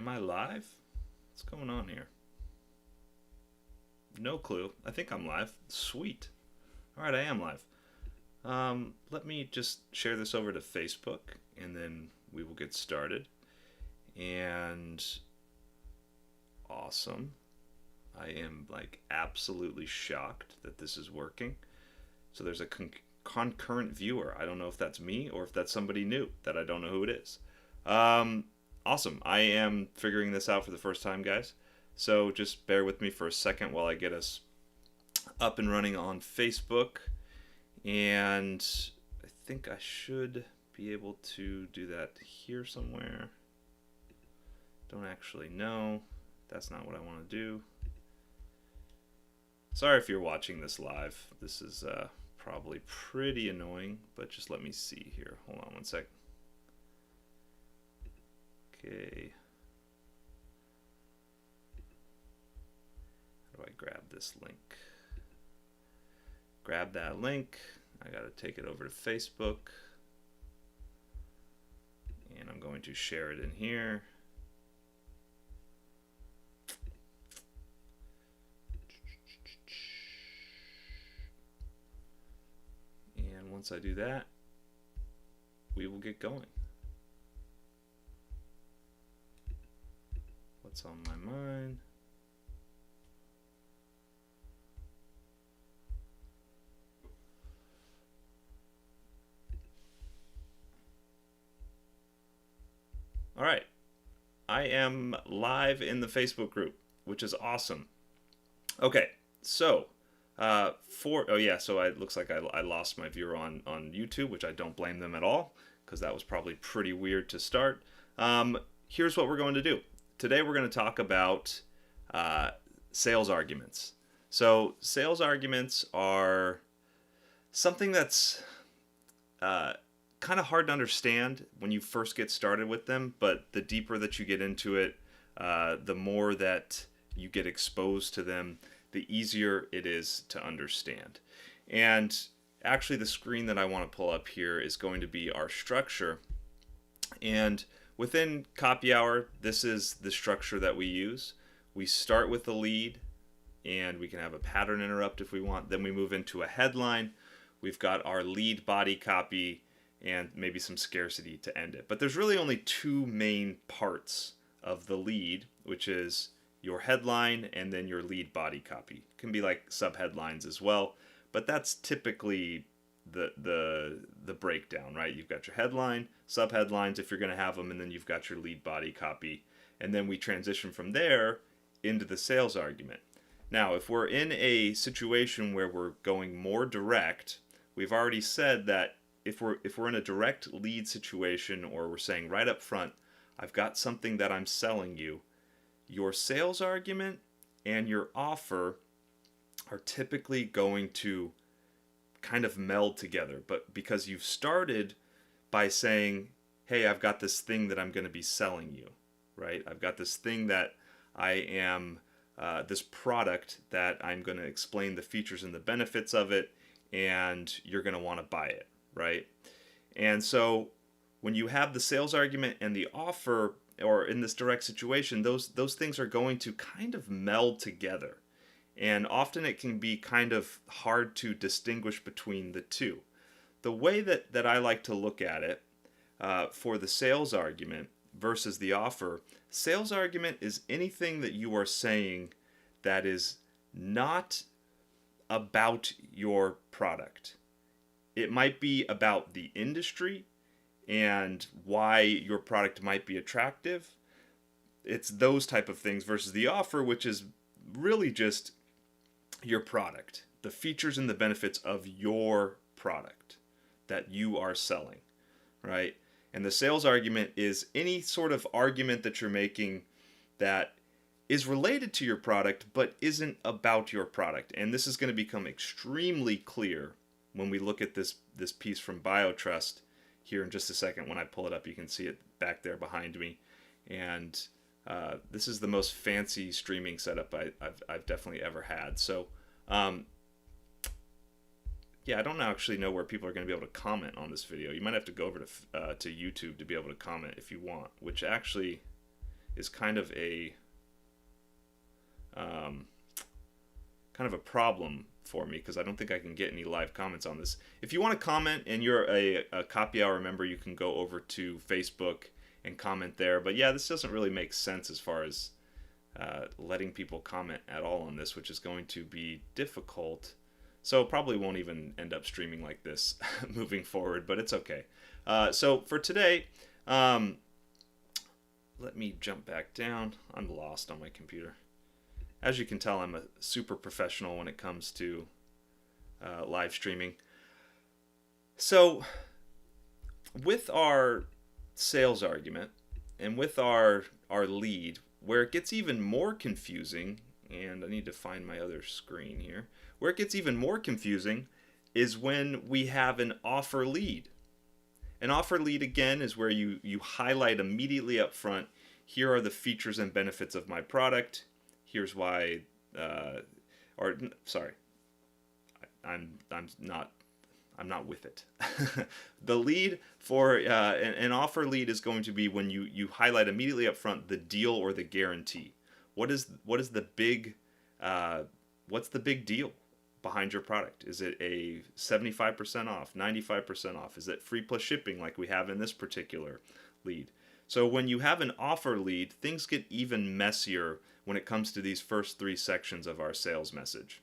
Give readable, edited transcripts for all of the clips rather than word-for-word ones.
Am I live? What's going on here? No clue. I think I'm live. Sweet. All right, I am live. Let me just share this over to Facebook, and then we will get started. And awesome. I am like absolutely shocked that this is working. So there's a concurrent viewer. I don't know if that's me or if that's somebody new that I don't know who it is. Awesome. I am figuring this out for the first time, guys. So just bear with me for a second while I get us up and running on Facebook. And I think I should be able to do that here somewhere. Don't actually know. That's not what I want to do. Sorry if you're watching this live. This is probably pretty annoying, but just let me see here. Hold on one sec. Okay. How do I grab this link? Grab that link. I gotta take it over to Facebook. And I'm going to share it in here. And once I do that, we will get going. What's on my mind? All right, I am live in the Facebook group, which is awesome. Okay, so so it looks like I lost my viewer on YouTube, which I don't blame them at all, because that was probably pretty weird to start. Here's what we're going to do. Today we're going to talk about sales arguments. So sales arguments are something that's kind of hard to understand when you first get started with them, but the deeper that you get into it, the more that you get exposed to them, the easier it is to understand. And actually the screen that I want to pull up here is going to be our structure. And within CopyHour, this is the structure that we use. We start with the lead, and we can have a pattern interrupt if we want. Then we move into a headline. We've got our lead body copy and maybe some scarcity to end it. But there's really only two main parts of the lead, which is your headline and then your lead body copy. It can be like subheadlines as well, but that's typically the breakdown, right? You've got your headline, subheadlines if you're going to have them, and then you've got your lead body copy. And then we transition from there into the sales argument. Now, if we're in a situation where we're going more direct, we've already said that if we're in a direct lead situation, or we're saying right up front, I've got something that I'm selling you, your sales argument and your offer are typically going to kind of meld together. But because you've started by saying, hey, I've got this thing that I'm going to be selling you, right? I've got this thing that I am, this product that I'm going to explain the features and the benefits of it, and you're going to want to buy it, right? And so when you have the sales argument and the offer, or in this direct situation, those things are going to kind of meld together. And often it can be kind of hard to distinguish between the two. The way that I like to look at it for the sales argument versus the offer, sales argument is anything that you are saying that is not about your product. It might be about the industry and why your product might be attractive. It's those type of things versus the offer, which is really just your product, the features and the benefits of your product that you are selling, right? And the sales argument is any sort of argument that you're making that is related to your product but isn't about your product. And this is going to become extremely clear when we look at this piece from BioTrust here in just a second. When I pull it up, you can see it back there behind me. And this is the most fancy streaming setup I've definitely ever had. So yeah, I don't actually know where people are going to be able to comment on this video. You might have to go over to YouTube to be able to comment if you want, which actually is kind of a problem for me because I don't think I can get any live comments on this. If you want to comment and you're a CopyHour member, you can go over to Facebook and comment there. But yeah, this doesn't really make sense as far as letting people comment at all on this, which is going to be difficult. So probably won't even end up streaming like this moving forward, but it's okay. So for today, let me jump back down. I'm lost on my computer. As you can tell, I'm a super professional when it comes to live streaming. So with our sales argument and with our lead, where it gets even more confusing, and I need to find my other screen here, where it gets even more confusing is when we have an offer lead. An offer lead, again, is where you highlight immediately up front, here are the features and benefits of my product. Here's why, I'm not with it. The lead for an offer lead is going to be when you highlight immediately up front the deal or the guarantee. What is the big what's the big deal behind your product? Is it a 75% off, 95% off? Is it free plus shipping like we have in this particular lead? So when you have an offer lead, things get even messier when it comes to these first three sections of our sales message.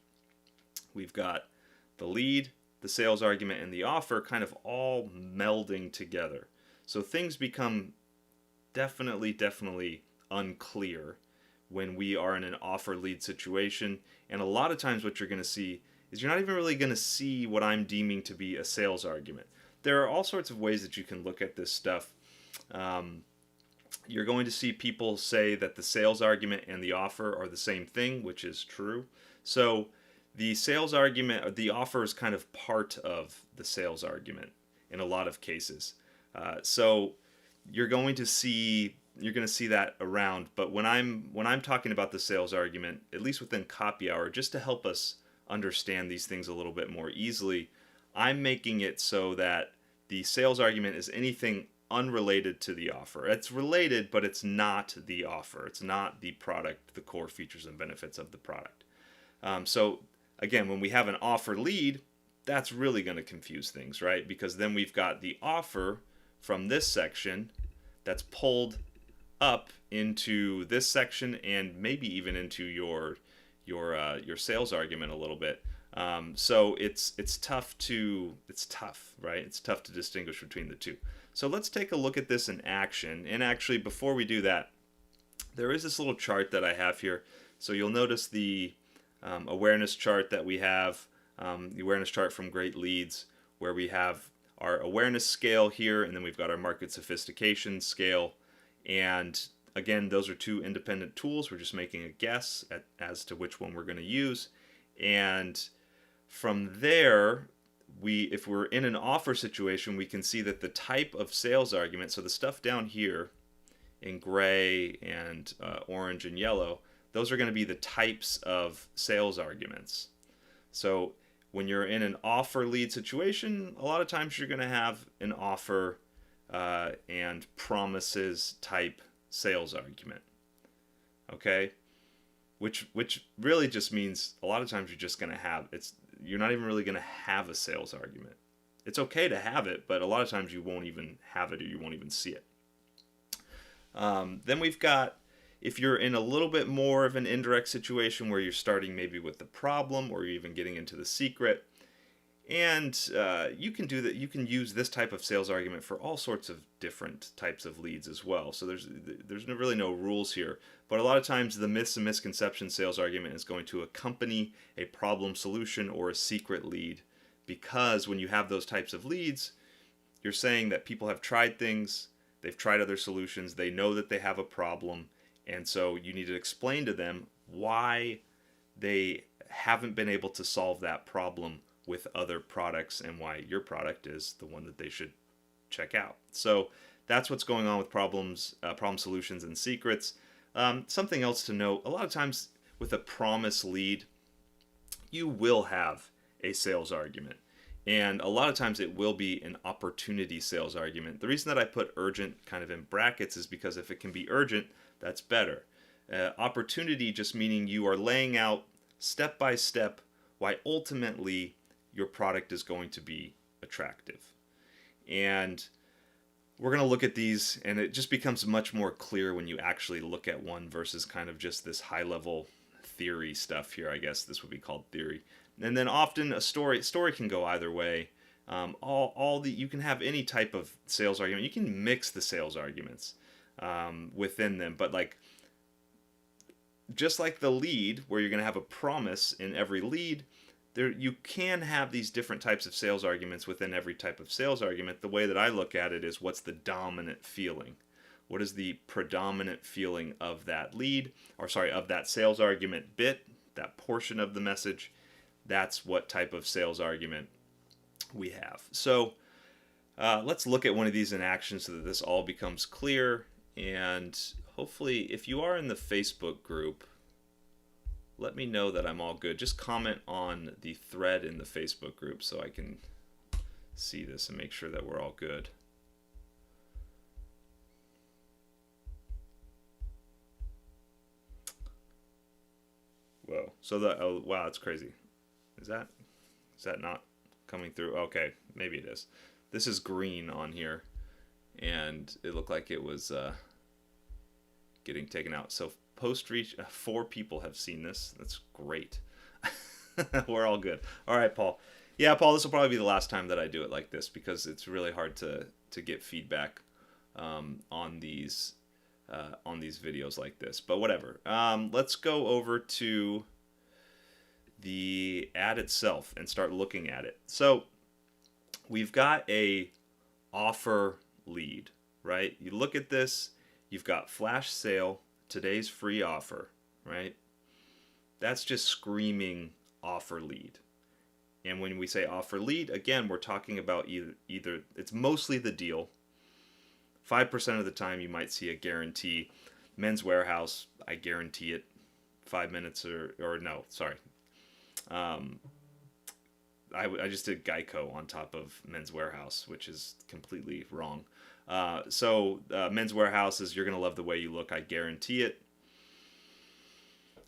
We've got the lead, the sales argument, and the offer kind of all melding together. So things become definitely unclear when we are in an offer lead situation. And a lot of times what you're going to see is you're not even really going to see what I'm deeming to be a sales argument. There are all sorts of ways that you can look at this stuff. You're going to see people say that the sales argument and the offer are the same thing, which is true. So the sales argument, or the offer, is kind of part of the sales argument in a lot of cases. So you're going to see that around. But when I'm talking about the sales argument, at least within CopyHour, just to help us understand these things a little bit more easily, I'm making it so that the sales argument is anything unrelated to the offer. It's related, but it's not the offer. It's not the product, the core features and benefits of the product. So again, when we have an offer lead, that's really going to confuse things, right? Because then we've got the offer from this section that's pulled up into this section and maybe even into your sales argument a little bit. So it's tough, right? It's tough to distinguish between the two. So let's take a look at this in action. And actually, before we do that, there is this little chart that I have here. So you'll notice the awareness chart that we have, the awareness chart from Great Leads, where we have our awareness scale here, and then we've got our market sophistication scale. And again, those are two independent tools. We're just making a guess as to which one we're going to use. And from there, if we're in an offer situation, we can see that the type of sales argument, so the stuff down here in gray and orange and yellow, those are going to be the types of sales arguments. So when you're in an offer lead situation, a lot of times you're going to have an offer and promises type sales argument. Okay? Which really just means a lot of times you're just going to have, you're not even really going to have a sales argument. It's okay to have it, but a lot of times you won't even have it or you won't even see it. Then we've got, if you're in a little bit more of an indirect situation where you're starting maybe with the problem or you're even getting into the secret, and you can do that. You can use this type of sales argument for all sorts of different types of leads as well. So there's really no rules here. But a lot of times the myths and misconceptions sales argument is going to accompany a problem solution or a secret lead, because when you have those types of leads, you're saying that people have tried things, they've tried other solutions, they know that they have a problem, and so you need to explain to them why they haven't been able to solve that problem with other products and why your product is the one that they should check out. So that's what's going on with problem solutions and secrets. Something else to note, a lot of times with a promise lead, you will have a sales argument. And a lot of times it will be an opportunity sales argument. The reason that I put urgent kind of in brackets is because if it can be urgent, That's better. Opportunity just meaning you are laying out step by step why ultimately your product is going to be attractive. And we're going to look at these, and it just becomes much more clear when you actually look at one versus kind of just this high level theory stuff here. I guess this would be called theory. And then often a story can go either way. You can have any type of sales argument. You can mix the sales arguments within them, but like just like the lead, where you're going to have a promise in every lead, there you can have these different types of sales arguments within every type of sales argument. The way that I look at it is, what's the dominant feeling? What is the predominant feeling of that lead, or sorry, of that sales argument bit, that portion of the message? That's what type of sales argument we have. So let's look at one of these in action so that this all becomes clear. And hopefully, if you are in the Facebook group, let me know that I'm all good. Just comment on the thread in the Facebook group so I can see this and make sure that we're all good. Whoa. So wow, that's crazy. Is that not coming through? Okay, maybe it is. This is green on here, and it looked like it was getting taken out. So post reach, 4 people have seen this. That's great. We're all good. All right, Paul. Yeah, Paul, this will probably be the last time that I do it like this, because it's really hard to get feedback on these videos like this. But whatever. Let's go over to the ad itself and start looking at it. So we've got a offer lead, right? You look at this, you've got flash sale, today's free offer, right? That's just screaming offer lead. And when we say offer lead, again, we're talking about either it's mostly the deal. 5% of the time you might see a guarantee. Men's Warehouse, I guarantee it. 5 minutes or no, sorry. I just did Geico on top of Men's Warehouse, which is completely wrong. Men's Warehouse is, you're going to love the way you look, I guarantee it.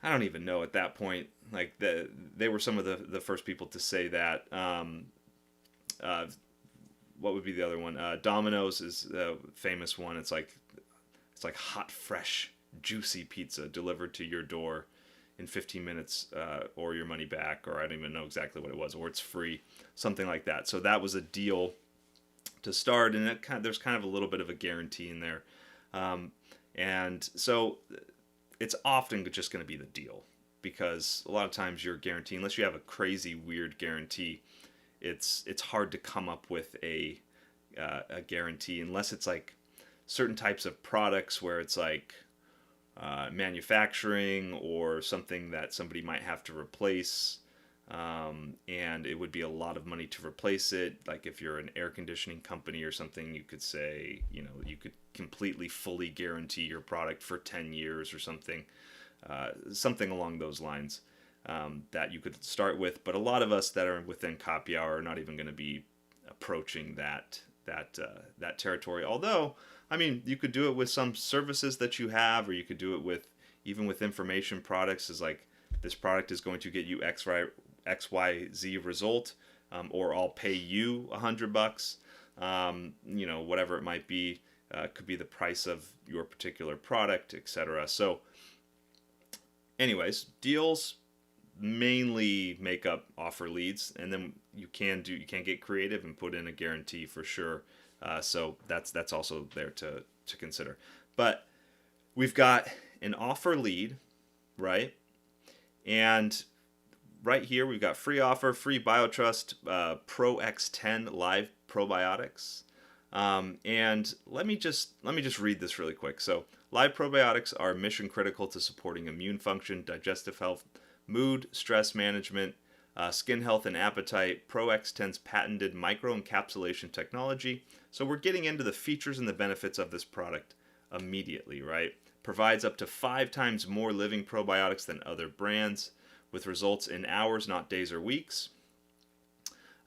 I don't even know at that point. Like, they were some of the first people to say that. What would be the other one? Domino's is the famous one. It's like hot, fresh, juicy pizza delivered to your door in 15 minutes, or your money back, or I don't even know exactly what it was, or it's free, something like that. So that was a deal to start, and there's kind of a little bit of a guarantee in there. And so it's often just going to be the deal, because a lot of times your guarantee, unless you have a crazy weird guarantee, it's hard to come up with a guarantee, unless it's like certain types of products where it's like manufacturing or something that somebody might have to replace, and it would be a lot of money to replace it. Like if you're an air conditioning company or something, you could say, you could completely fully guarantee your product for 10 years or something along those lines, that you could start with. But a lot of us that are within CopyHour are not even going to be approaching that territory. Although, I mean, you could do it with some services that you have, or you could do it even with information products. Is like, this product is going to get you XYZ result, or I'll pay you $100. Whatever it might be, could be the price of your particular product, etc. So, anyways, deals mainly make up offer leads, and then you can get creative and put in a guarantee for sure. So that's also there to consider. But we've got an offer lead, right? And right here we've got free offer, free BioTrust, Pro X10 live probiotics. And let me just read this really quick. So, live probiotics are mission critical to supporting immune function, digestive health, mood, stress management, skin health, and appetite. Pro X10's patented microencapsulation technology. So we're getting into the features and the benefits of this product immediately, right? Provides up to 5 times more living probiotics than other brands, with results in hours, not days or weeks.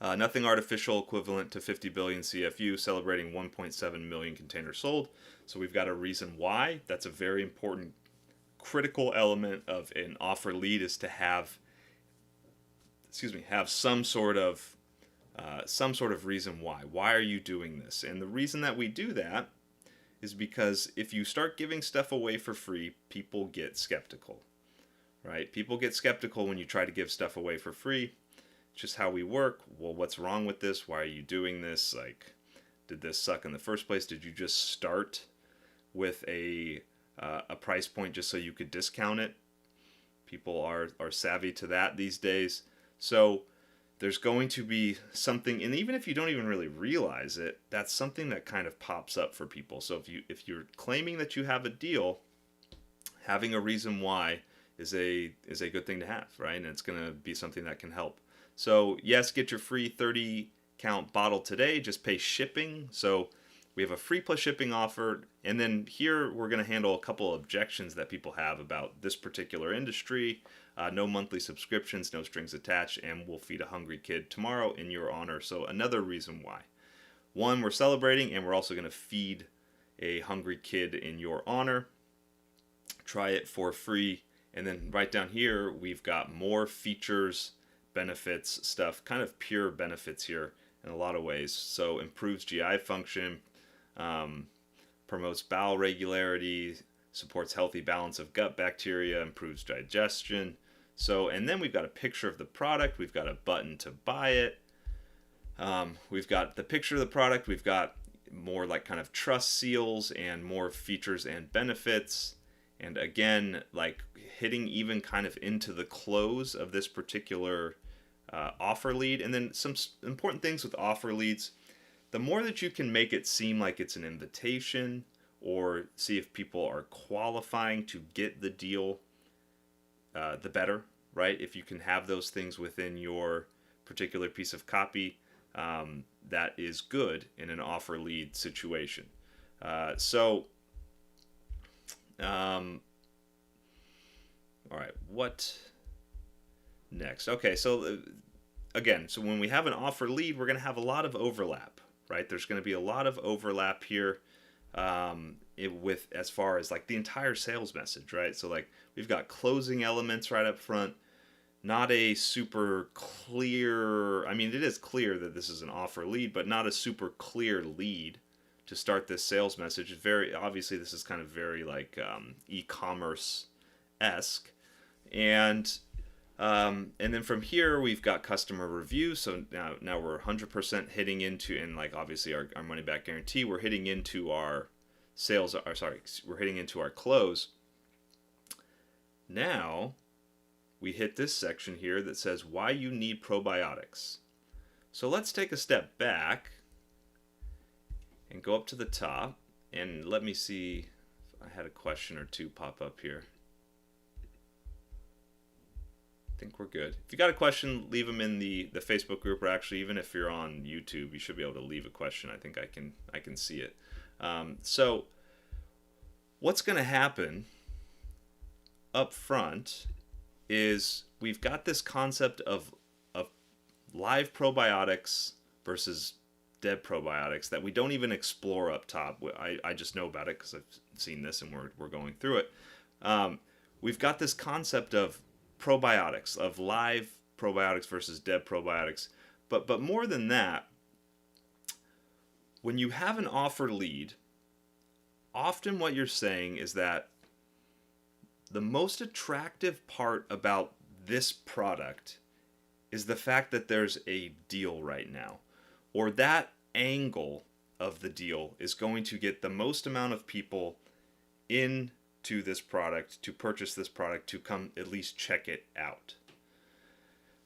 Nothing artificial, equivalent to 50 billion CFU, celebrating 1.7 million containers sold. So we've got a reason why. That's a very important, critical element of an offer lead, is to have, have some sort of reason why. Why are you doing this? And the reason that we do that is because if you start giving stuff away for free, people get skeptical, right? People get skeptical when you try to give stuff away for free. It's just how we work. Well, what's wrong with this? Why are you doing this? Like, did this suck in the first place? Did you just start with a price point just so you could discount it? People are savvy to that these days. So there's going to be something, and even if you don't even really realize it, that's something that kind of pops up for people. So if you're claiming that you have a deal, having a reason why is a good thing to have, right? And it's going to be something that can help. So yes, get your free 30 count bottle today. Just pay shipping. So we have a free plus shipping offer. And then here we're going to handle a couple of objections that people have about this particular industry. No monthly subscriptions, no strings attached, and we'll feed a hungry kid tomorrow in your honor. So another reason why. One, we're celebrating, and we're also going to feed a hungry kid in your honor. Try it for free. And then right down here, we've got more features, benefits, stuff, kind of pure benefits here in a lot of ways. So improves GI function, promotes bowel regularity, supports healthy balance of gut bacteria, improves digestion. So, and then we've got a picture of the product. We've got a button to buy it. We've got the picture of the product. We've got more like kind of trust seals and more features and benefits. And again, like hitting even kind of into the close of this particular offer lead. And then some important things with offer leads. The more that you can make it seem like it's an invitation, or see if people are qualifying to get the deal, the better, right? If you can have those things within your particular piece of copy, that is good in an offer lead situation. All right, what next? Okay, so again, so when we have an offer lead, we're going to have a lot of overlap, right? There's going to be a lot of overlap here. With as far as like the entire sales message, right? So like we've got closing elements right up front, not a super clear, I mean, it is clear that this is an offer lead, but not a super clear lead to start this sales message. Very obviously, this is kind of very like e-commerce-esque. And then from here, we've got customer review. So now we're 100% hitting into, and like obviously our money back guarantee, we're hitting into our sales, we're hitting into our close. Now we hit this section here that says why you need probiotics. So let's take a step back and go up to the top, and let me see if I had a question or two pop up here. I think we're good. If you got a question, leave them in the Facebook group, or actually even if you're on YouTube, you should be able to leave a question. I think I can see it. So what's going to happen up front is we've got this concept of live probiotics versus dead probiotics that we don't even explore up top. I just know about it because I've seen this and we're going through it. We've got this concept of probiotics, of live probiotics versus dead probiotics. But more than that, when you have an offer lead, often what you're saying is that the most attractive part about this product is the fact that there's a deal right now, or that angle of the deal is going to get the most amount of people into this product, to purchase this product, to come at least check it out.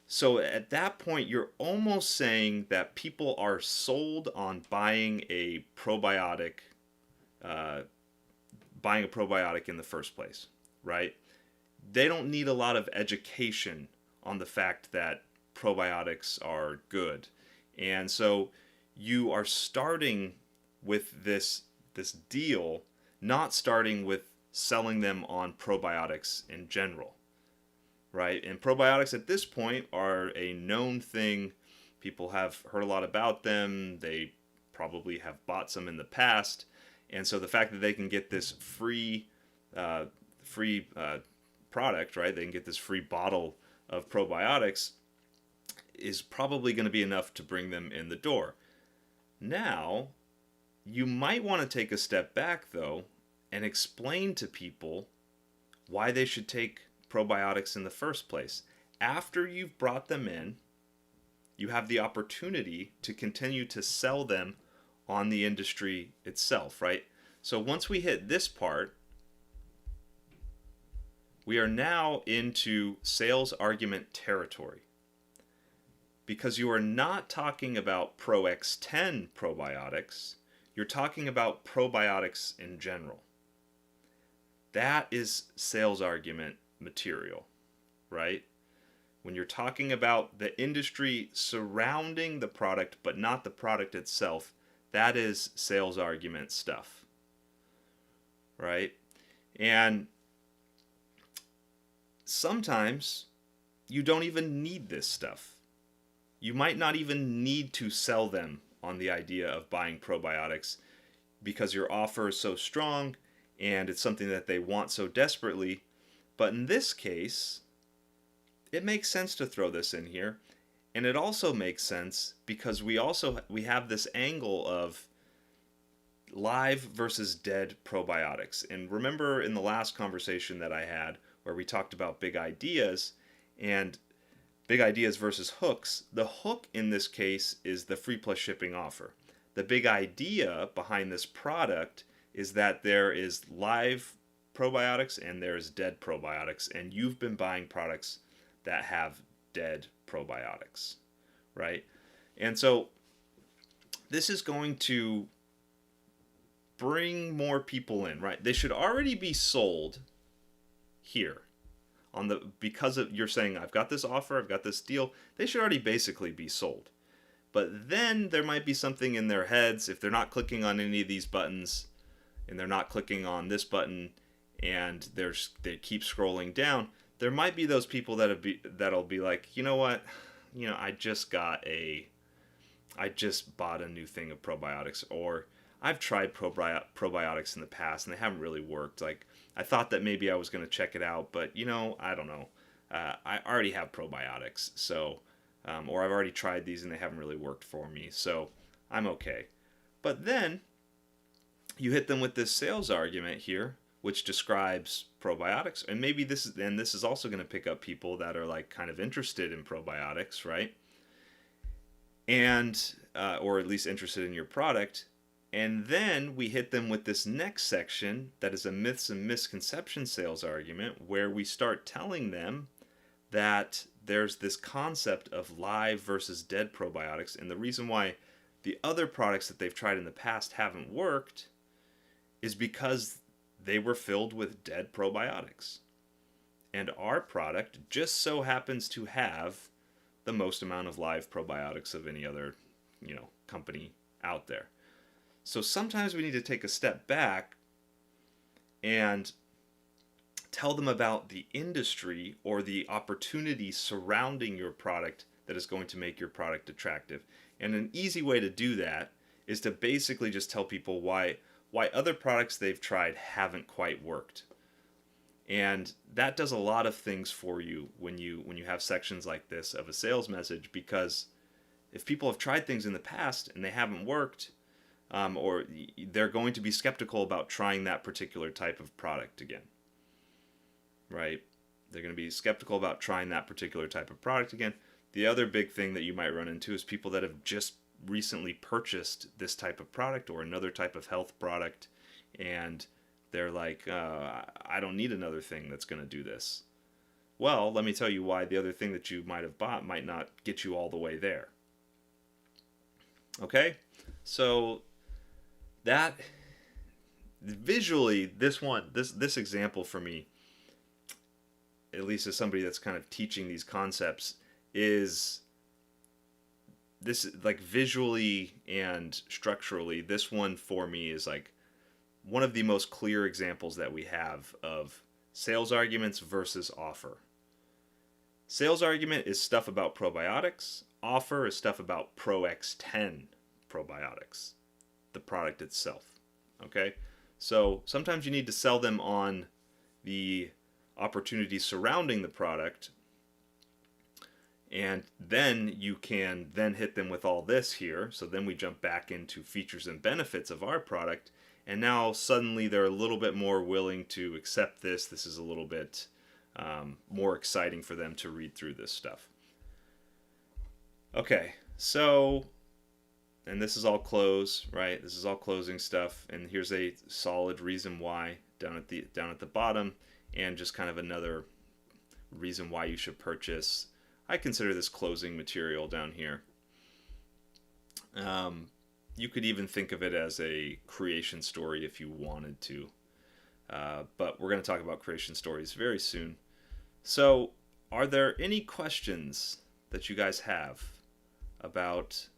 So at that point, you're almost saying that people are sold on buying a probiotic in the first place, right? They don't need a lot of education on the fact that probiotics are good. And so you are starting with this deal, not starting with selling them on probiotics in general, right? And probiotics at this point are a known thing People have heard a lot about them. They probably have bought some in the past. And so the fact that they can get this free product, right? They can get this free bottle of probiotics is probably going to be enough to bring them in the door. Now, you might want to take a step back, though, and explain to people why they should take probiotics in the first place. After you've brought them in, you have the opportunity to continue to sell them on the industry itself, right? So once we hit this part, we are now into sales argument territory. Because you are not talking about Pro X10 probiotics, you're talking about probiotics in general. That is sales argument material, right? When you're talking about the industry surrounding the product but not the product itself, that is sales argument stuff, right? And sometimes you don't even need this stuff. You might not even need to sell them on the idea of buying probiotics because your offer is so strong and it's something that they want so desperately. But in this case, it makes sense to throw this in here. And it also makes sense because we have this angle of live versus dead probiotics. And remember in the last conversation that I had where we talked about big ideas and big ideas versus hooks, the hook in this case is the free plus shipping offer. The big idea behind this product is that there is live probiotics and there is dead probiotics, and you've been buying products that have dead probiotics, right? And so this is going to bring more people in, right? They should already be sold here because of you're saying I've got this offer, I've got this deal. They should already basically be sold. But then there might be something in their heads if they're not clicking on any of these buttons and they're not clicking on this button and they keep scrolling down. There might be those people that'll be like, you know what, I just bought a new thing of probiotics, or I've tried probiotics in the past and they haven't really worked. Like, I thought that maybe I was going to check it out, but I don't know. I already have probiotics, so or I've already tried these and they haven't really worked for me, so I'm okay. But then you hit them with this sales argument here, which describes probiotics, and maybe this is also going to pick up people that are like kind of interested in probiotics, right? And or at least interested in your product. And then we hit them with this next section that is a myths and misconceptions sales argument, where we start telling them that there's this concept of live versus dead probiotics, and the reason why the other products that they've tried in the past haven't worked is because they were filled with dead probiotics. And our product just so happens to have the most amount of live probiotics of any other, company out there. So sometimes we need to take a step back and tell them about the industry or the opportunity surrounding your product that is going to make your product attractive. And an easy way to do that is to basically just tell people why other products they've tried haven't quite worked. And that does a lot of things for you when you have sections like this of a sales message, because if people have tried things in the past and they haven't worked, or they're going to be skeptical about trying that particular type of product again, right? They're going to be skeptical about trying that particular type of product again. The other big thing that you might run into is people that have just recently purchased this type of product or another type of health product, and they're like, I don't need another thing that's going to do this. Well, let me tell you why the other thing that you might have bought might not get you all the way there. Okay? That visually, this example for me, at least as somebody that's kind of teaching these concepts, is this, like, visually and structurally, this one for me is like one of the most clear examples that we have of sales arguments versus offer. Sales argument is stuff about probiotics. offer is stuff about Pro X10 probiotics, the product itself. Okay? So sometimes you need to sell them on the opportunities surrounding the product, and then you can then hit them with all this here. So then we jump back into features and benefits of our product, and now suddenly they're a little bit more willing to accept this. This is a little bit more exciting for them to read through this stuff. Okay, so, and this is all close, right? This is all closing stuff, and here's a solid reason why down at the bottom, and just kind of another reason why you should purchase. I consider this closing material down here. You could even think of it as a creation story if you wanted to, but we're going to talk about creation stories very soon. So, are there any questions that you guys have about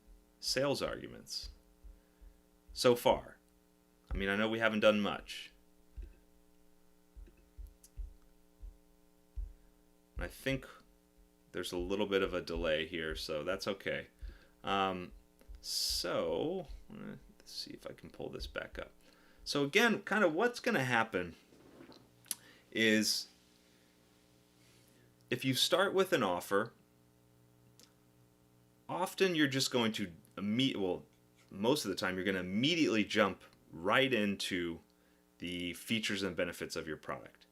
sales arguments so far? I mean, I know we haven't done much. I think there's a little bit of a delay here, so that's okay. So, let's see if I can pull this back up. So again, kind of what's going to happen is if you start with an offer, often you're just going to most of the time you're going to immediately jump right into the features and benefits of your product.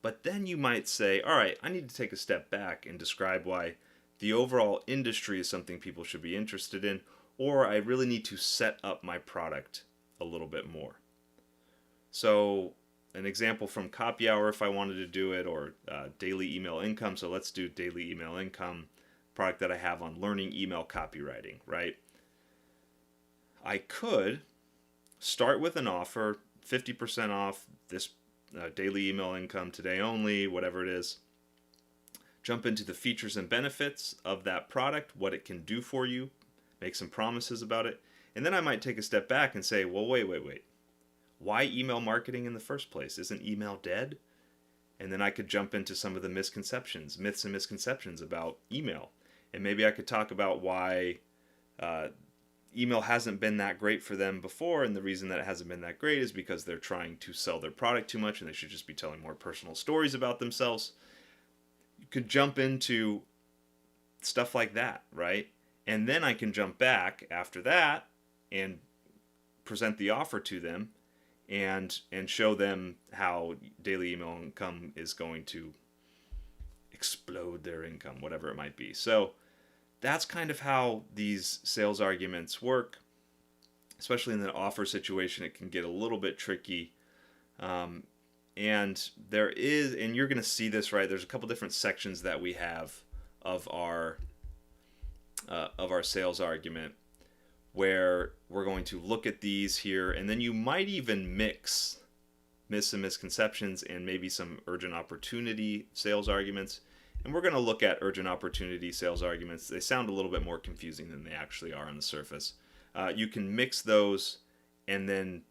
But then you might say, all right, I need to take a step back and describe why the overall industry is something people should be interested in, or I really need to set up my product a little bit more. So an example from CopyHour, if I wanted to do it, or daily email income. So let's do daily email income, product that I have on learning email copywriting, right? I could start with an offer, 50% off this daily email income today only, whatever it is. Jump into the features and benefits of that product, what it can do for you, make some promises about it, and then I might take a step back and say, well, wait. Why email marketing in the first place? Isn't email dead? And then I could jump into some of the misconceptions, myths and misconceptions about email. And maybe I could talk about why email hasn't been that great for them before, and the reason that it hasn't been that great is because they're trying to sell their product too much and they should just be telling more personal stories about themselves. You could jump into stuff like that, right? And then I can jump back after that and present the offer to them and show them how daily email income is going to explode their income, whatever it might be. So that's kind of how these sales arguments work. Especially in the offer situation, it can get a little bit tricky. And you're going to see this, right? There's a couple different sections that we have of our sales argument, where we're going to look at these here, and then you might even mix myths and misconceptions and maybe some urgent opportunity sales arguments. And we're going to look at urgent opportunity sales arguments. They sound a little bit more confusing than they actually are on the surface. You can mix those, and then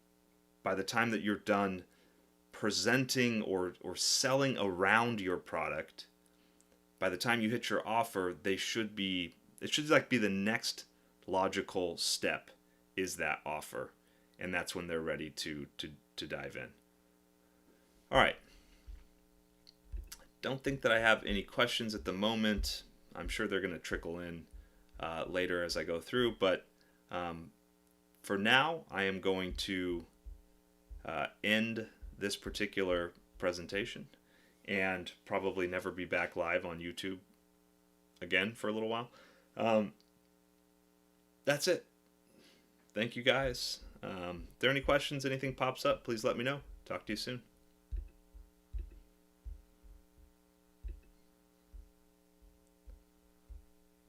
by the time that you're done presenting or selling around your product, by the time you hit your offer, it should be the next logical step is that offer, and that's when they're ready to dive in. All right. Don't think that I have any questions at the moment. I'm sure they're going to trickle in later as I go through, but for now, I am going to end this particular presentation and probably never be back live on YouTube again for a little while. That's it. Thank you guys. If there are any questions, anything pops up, please let me know. Talk to you soon.